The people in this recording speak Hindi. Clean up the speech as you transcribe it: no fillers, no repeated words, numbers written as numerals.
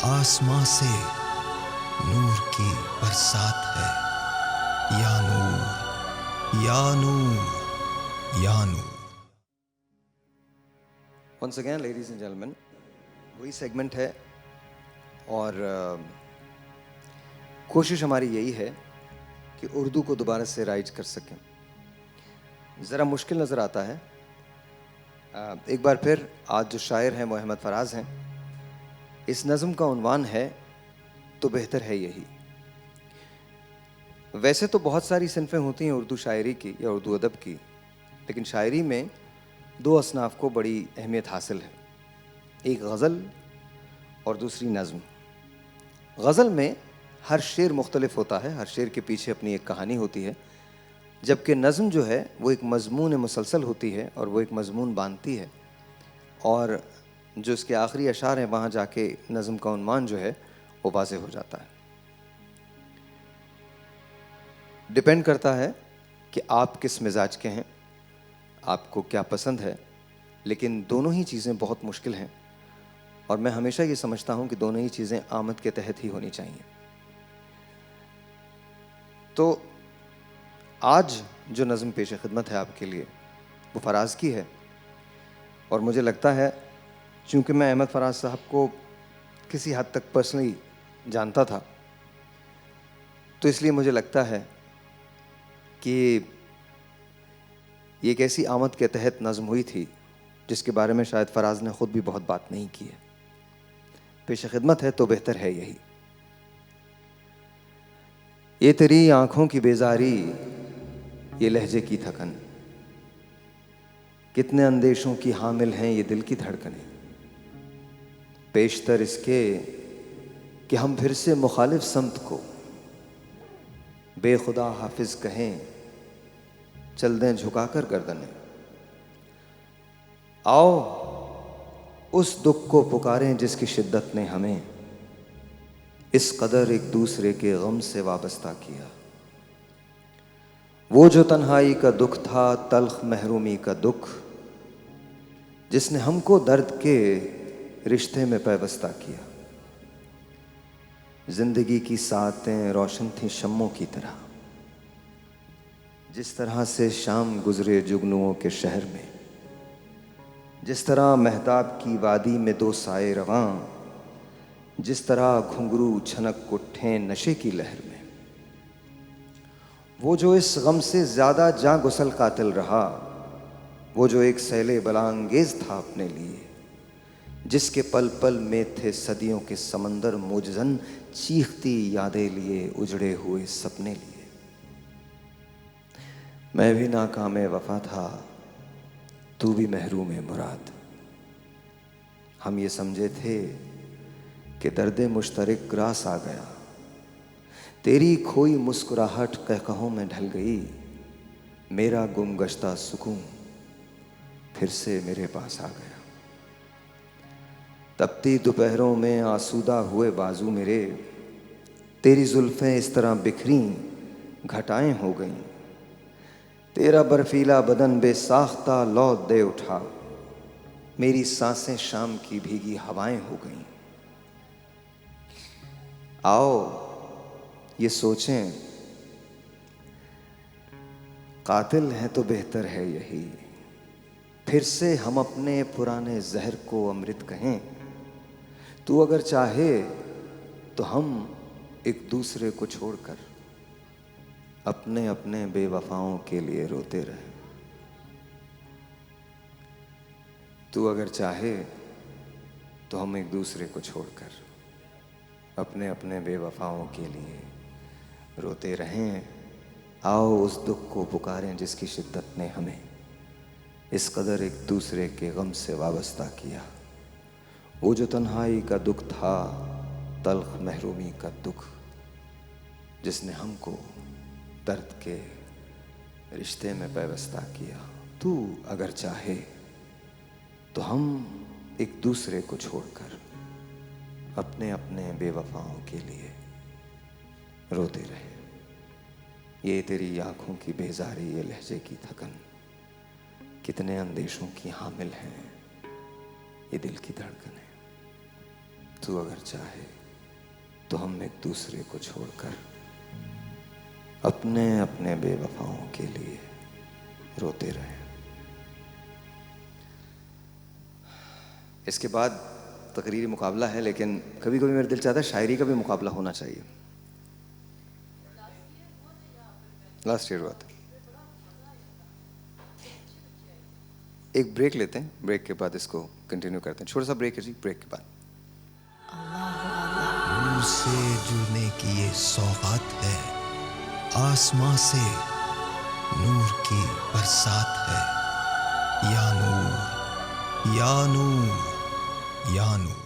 आसमां से नूर की बरसात है। या नूर, या नूर, या नूर। Once again, ladies and gentlemen, वही सेगमेंट है और कोशिश हमारी यही है कि उर्दू को दोबारा से राइज कर सकें। ज़रा मुश्किल नज़र आता है। एक बार फिर आज जो शायर हैं वो अहमद फराज हैं। इस नज़म का उन्वान है तो बेहतर है यही। वैसे तो बहुत सारी सिनफ़ें होती हैं उर्दू शायरी की या उर्दू अदब की, लेकिन शायरी में दो असनाफ़ को बड़ी अहमियत हासिल है, एक गज़ल और दूसरी नज़म। गज़ल में हर शेर मुख्तलिफ होता है, हर शेर के पीछे अपनी एक कहानी होती है, जबकि नज़म जो है वो एक मज़मून मुसलसल होती है और वो एक मज़मून बांधती है, और जो इसके आखिरी अशार हैं वहाँ जाके नज़म का उन्वान जो है वो वाज़ेह हो जाता है। डिपेंड करता है कि आप किस मिजाज के हैं, आपको क्या पसंद है, लेकिन दोनों ही चीज़ें बहुत मुश्किल हैं और मैं हमेशा ये समझता हूँ कि दोनों ही चीज़ें आमद के तहत ही होनी चाहिए। तो आज जो नज़म पेश खिदमत है आपके लिए वो फराज की है, और मुझे लगता है चूँकि मैं अहमद फराज साहब को किसी हद तक पर्सनली जानता था, तो इसलिए मुझे लगता है कि ये एक ऐसी आमद के तहत नज़म हुई थी जिसके बारे में शायद फराज ने ख़ुद भी बहुत बात नहीं की है। पेश खिदमत है तो बेहतर है यही। ये तेरी आँखों की बेजारी, ये लहजे की थकन, कितने अंदेशों की हामिल हैं ये दिल की धड़कनें। पेशतर इसके कि हम फिर से मुखालिफ समत को बेखुदा हाफिज कहें, चल दें झुकाकर गर्दनें। आओ उस दुख को पुकारें जिसकी शिद्दत ने हमें इस कदर एक दूसरे के गम से वाबस्ता किया। वो जो तन्हाई का दुख था, तल्ख महरूमी का दुख, जिसने हमको दर्द के रिश्ते में पैवस्ता किया। जिंदगी की सातें रोशन थी शम्मों की तरह, जिस तरह से शाम गुजरे जुगनुओं के शहर में, जिस तरह महताब की वादी में दो साए रवां, जिस तरह घुंघरू छनक उठे नशे की लहर में। वो जो इस गम से ज़्यादा जां गुसल कातिल रहा, वो जो एक सैले बलांगेज था अपने लिए, जिसके पल पल में थे सदियों के समंदर मुजजन चीखती यादें लिए उजड़े हुए सपने लिए। मैं भी नाकामे वफा था, तू भी महरूम मुराद। हम ये समझे थे कि दर्दे मुश्तरक ग्रास आ गया, तेरी खोई मुस्कुराहट कहकहों में ढल गई, मेरा गुमगश्ता सुकून फिर से मेरे पास आ गया। तपती दोपहरों में आसूदा हुए बाजू मेरे, तेरी जुल्फ़ें इस तरह बिखरी घटाएं हो गईं, तेरा बर्फीला बदन बेसाख्ता लौट दे उठा, मेरी सांसें शाम की भीगी हवाएं हो गईं। आओ ये सोचें कातिल हैं तो बेहतर है यही, फिर से हम अपने पुराने जहर को अमृत कहें। तू अगर चाहे तो हम एक दूसरे को छोड़कर अपने अपने बेवफाओं के लिए रोते रहें। तू अगर चाहे तो हम एक दूसरे को छोड़कर अपने अपने बेवफाओं के लिए रोते रहें। आओ उस दुख को पुकारें जिसकी शिद्दत ने हमें इस कदर एक दूसरे के गम से वाबस्ता किया। वो जो तन्हाई का दुख था, तल्ख महरूमी का दुख, जिसने हमको दर्द के रिश्ते में पैवस्ता किया। तू अगर चाहे तो हम एक दूसरे को छोड़कर अपने अपने बेवफाओं के लिए रोते रहे। ये तेरी आँखों की बेजारी, ये लहजे की थकन, कितने अंदेशों की हामिल हैं ये दिल की धड़कनें। तू अगर चाहे तो हम एक दूसरे को छोड़कर अपने अपने बेवफाओं के लिए रोते रहे। इसके बाद तकरीरी मुकाबला है, लेकिन कभी कभी मेरा दिल चाहता है शायरी का भी मुकाबला होना चाहिए। लास्ट ईयर हुआ था। एक ब्रेक लेते हैं, ब्रेक के बाद इसको कंटिन्यू करते हैं। छोटा सा ब्रेक है जी, ब्रेक के बाद। नूर से जुड़ने की ये सौगात है, आसमां से नूर की बरसात है। या नूर, या नूर, या नूर।